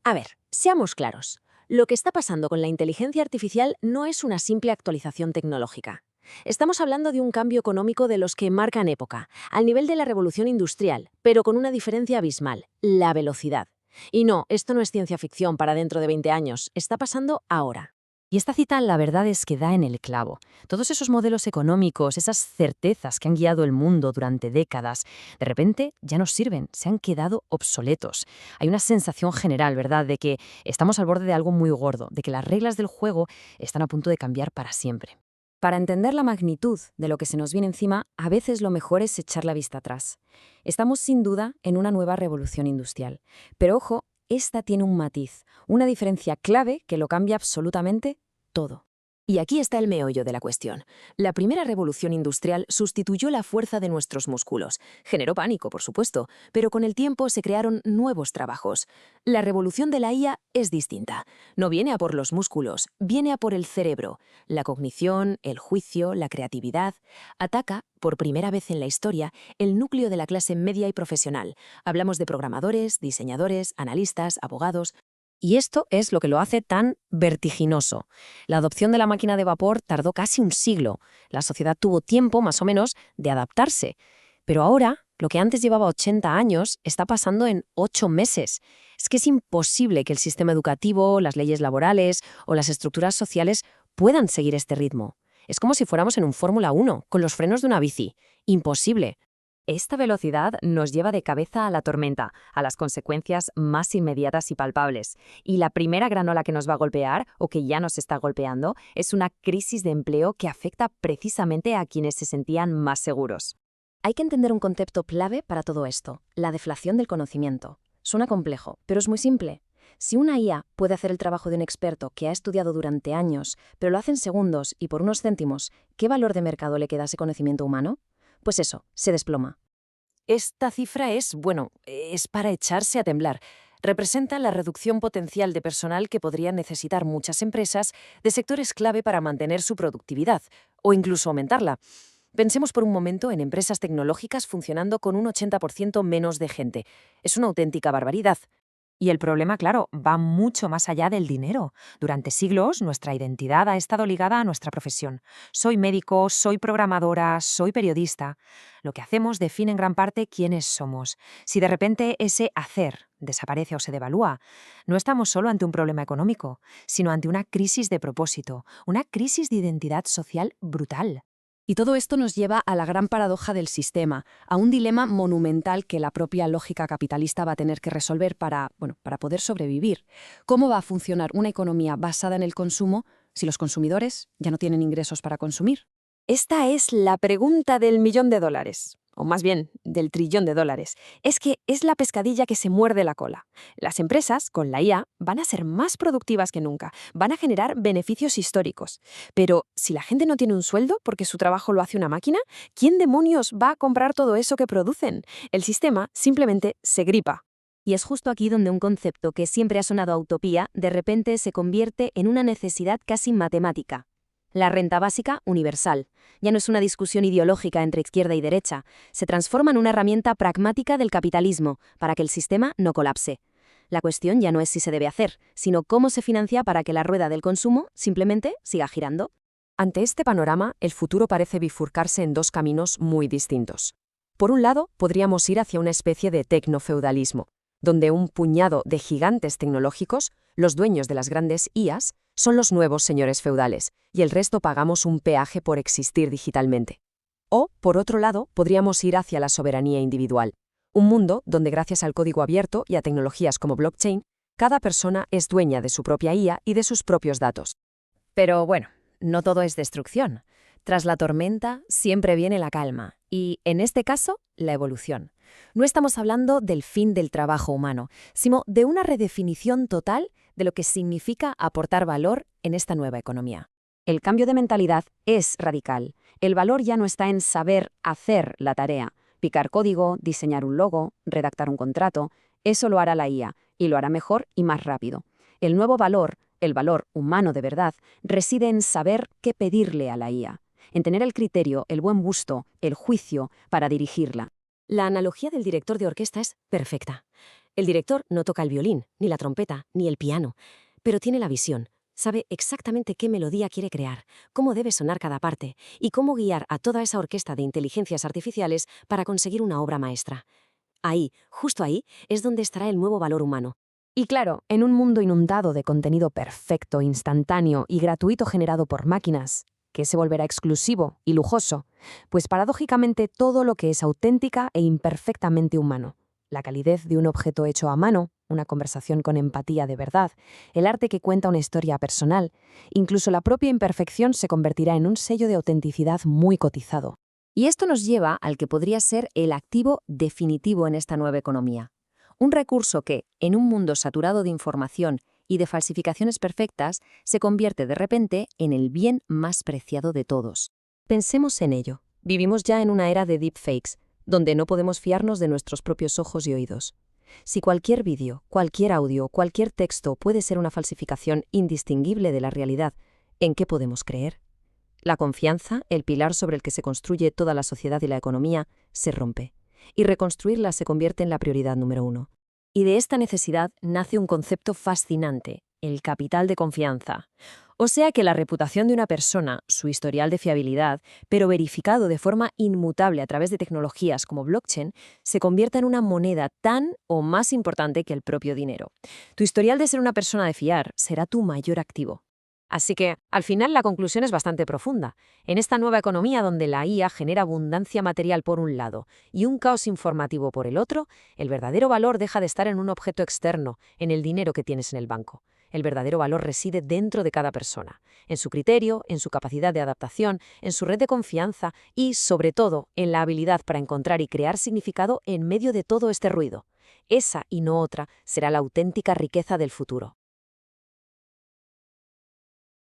A ver, seamos claros. Lo que está pasando con la inteligencia artificial no es una simple actualización tecnológica. Estamos hablando de un cambio económico de los que marcan época, al nivel de la revolución industrial, pero con una diferencia abismal: la velocidad. Y no, esto no es ciencia ficción para dentro de 20 años, está pasando ahora. Y esta cita, la verdad es que da en el clavo. Todos esos modelos económicos, esas certezas que han guiado el mundo durante décadas, de repente ya no sirven, se han quedado obsoletos. Hay una sensación general, ¿verdad?, de que estamos al borde de algo muy gordo, de que las reglas del juego están a punto de cambiar para siempre. Para entender la magnitud de lo que se nos viene encima, a veces lo mejor es echar la vista atrás. Estamos sin duda en una nueva revolución industrial. Pero ojo, esta tiene un matiz, una diferencia clave que lo cambia absolutamente todo. Y aquí está el meollo de la cuestión. La primera revolución industrial sustituyó la fuerza de nuestros músculos. Generó pánico, por supuesto, pero con el tiempo se crearon nuevos trabajos. La revolución de la IA es distinta. No viene a por los músculos, viene a por el cerebro. La cognición, el juicio, la creatividad. Ataca, por primera vez en la historia, el núcleo de la clase media y profesional. Hablamos de programadores, diseñadores, analistas, abogados. Y esto es lo que lo hace tan vertiginoso. La adopción de la máquina de vapor tardó casi un siglo. La sociedad tuvo tiempo, más o menos, de adaptarse. Pero ahora, lo que antes llevaba 80 años, está pasando en 8 meses. Es que es imposible que el sistema educativo, las leyes laborales o las estructuras sociales puedan seguir este ritmo. Es como si fuéramos en un Fórmula 1, con los frenos de una bici. Imposible. Esta velocidad nos lleva de cabeza a la tormenta, a las consecuencias más inmediatas y palpables. Y la primera gran ola que nos va a golpear, o que ya nos está golpeando, es una crisis de empleo que afecta precisamente a quienes se sentían más seguros. Hay que entender un concepto clave para todo esto: la deflación del conocimiento. Suena complejo, pero es muy simple. Si una IA puede hacer el trabajo de un experto que ha estudiado durante años, pero lo hace en segundos y por unos céntimos, ¿qué valor de mercado le queda a ese conocimiento humano? Pues eso, se desploma. Esta cifra es para echarse a temblar. Representa la reducción potencial de personal que podrían necesitar muchas empresas de sectores clave para mantener su productividad, o incluso aumentarla. Pensemos por un momento en empresas tecnológicas funcionando con un 80% menos de gente. Es una auténtica barbaridad. Y el problema, claro, va mucho más allá del dinero. Durante siglos, nuestra identidad ha estado ligada a nuestra profesión. Soy médico, soy programadora, soy periodista. Lo que hacemos define en gran parte quiénes somos. Si de repente ese hacer desaparece o se devalúa, no estamos solo ante un problema económico, sino ante una crisis de propósito, una crisis de identidad social brutal. Y todo esto nos lleva a la gran paradoja del sistema, a un dilema monumental que la propia lógica capitalista va a tener que resolver para poder sobrevivir. ¿Cómo va a funcionar una economía basada en el consumo si los consumidores ya no tienen ingresos para consumir? Esta es la pregunta del $1.000.000, o más bien, del $1.000.000.000. Es que es la pescadilla que se muerde la cola. Las empresas, con la IA, van a ser más productivas que nunca, van a generar beneficios históricos. Pero, si la gente no tiene un sueldo porque su trabajo lo hace una máquina, ¿quién demonios va a comprar todo eso que producen? El sistema simplemente se gripa. Y es justo aquí donde un concepto que siempre ha sonado a utopía, de repente se convierte en una necesidad casi matemática. La renta básica universal. Ya no es una discusión ideológica entre izquierda y derecha, se transforma en una herramienta pragmática del capitalismo para que el sistema no colapse. La cuestión ya no es si se debe hacer, sino cómo se financia para que la rueda del consumo simplemente siga girando. Ante este panorama, el futuro parece bifurcarse en dos caminos muy distintos. Por un lado, podríamos ir hacia una especie de tecnofeudalismo, donde un puñado de gigantes tecnológicos, los dueños de las grandes IAs, son los nuevos señores feudales, y el resto pagamos un peaje por existir digitalmente. O, por otro lado, podríamos ir hacia la soberanía individual, un mundo donde gracias al código abierto y a tecnologías como blockchain, cada persona es dueña de su propia IA y de sus propios datos. Pero bueno, no todo es destrucción. Tras la tormenta siempre viene la calma, y en este caso, la evolución. No estamos hablando del fin del trabajo humano, sino de una redefinición total de lo que significa aportar valor en esta nueva economía. El cambio de mentalidad es radical. El valor ya no está en saber hacer la tarea, picar código, diseñar un logo, redactar un contrato. Eso lo hará la IA, y lo hará mejor y más rápido. El nuevo valor, el valor humano de verdad, reside en saber qué pedirle a la IA, en tener el criterio, el buen gusto, el juicio para dirigirla. La analogía del director de orquesta es perfecta. El director no toca el violín, ni la trompeta, ni el piano, pero tiene la visión. Sabe exactamente qué melodía quiere crear, cómo debe sonar cada parte y cómo guiar a toda esa orquesta de inteligencias artificiales para conseguir una obra maestra. Ahí, justo ahí, es donde estará el nuevo valor humano. Y claro, en un mundo inundado de contenido perfecto, instantáneo y gratuito generado por máquinas, ¿qué se volverá exclusivo y lujoso? Pues paradójicamente todo lo que es auténtica e imperfectamente humano. La calidez de un objeto hecho a mano, una conversación con empatía de verdad, el arte que cuenta una historia personal, incluso la propia imperfección se convertirá en un sello de autenticidad muy cotizado. Y esto nos lleva al que podría ser el activo definitivo en esta nueva economía. Un recurso que, en un mundo saturado de información y de falsificaciones perfectas, se convierte de repente en el bien más preciado de todos. Pensemos en ello. Vivimos ya en una era de deepfakes, donde no podemos fiarnos de nuestros propios ojos y oídos. Si cualquier vídeo, cualquier audio, cualquier texto puede ser una falsificación indistinguible de la realidad, ¿en qué podemos creer? La confianza, el pilar sobre el que se construye toda la sociedad y la economía, se rompe, y reconstruirla se convierte en la prioridad número 1. Y de esta necesidad nace un concepto fascinante, el capital de confianza. O sea que la reputación de una persona, su historial de fiabilidad, pero verificado de forma inmutable a través de tecnologías como blockchain, se convierta en una moneda tan o más importante que el propio dinero. Tu historial de ser una persona de fiar será tu mayor activo. Así que, al final, la conclusión es bastante profunda. En esta nueva economía donde la IA genera abundancia material por un lado y un caos informativo por el otro, el verdadero valor deja de estar en un objeto externo, en el dinero que tienes en el banco. El verdadero valor reside dentro de cada persona, en su criterio, en su capacidad de adaptación, en su red de confianza y, sobre todo, en la habilidad para encontrar y crear significado en medio de todo este ruido. Esa y no otra será la auténtica riqueza del futuro.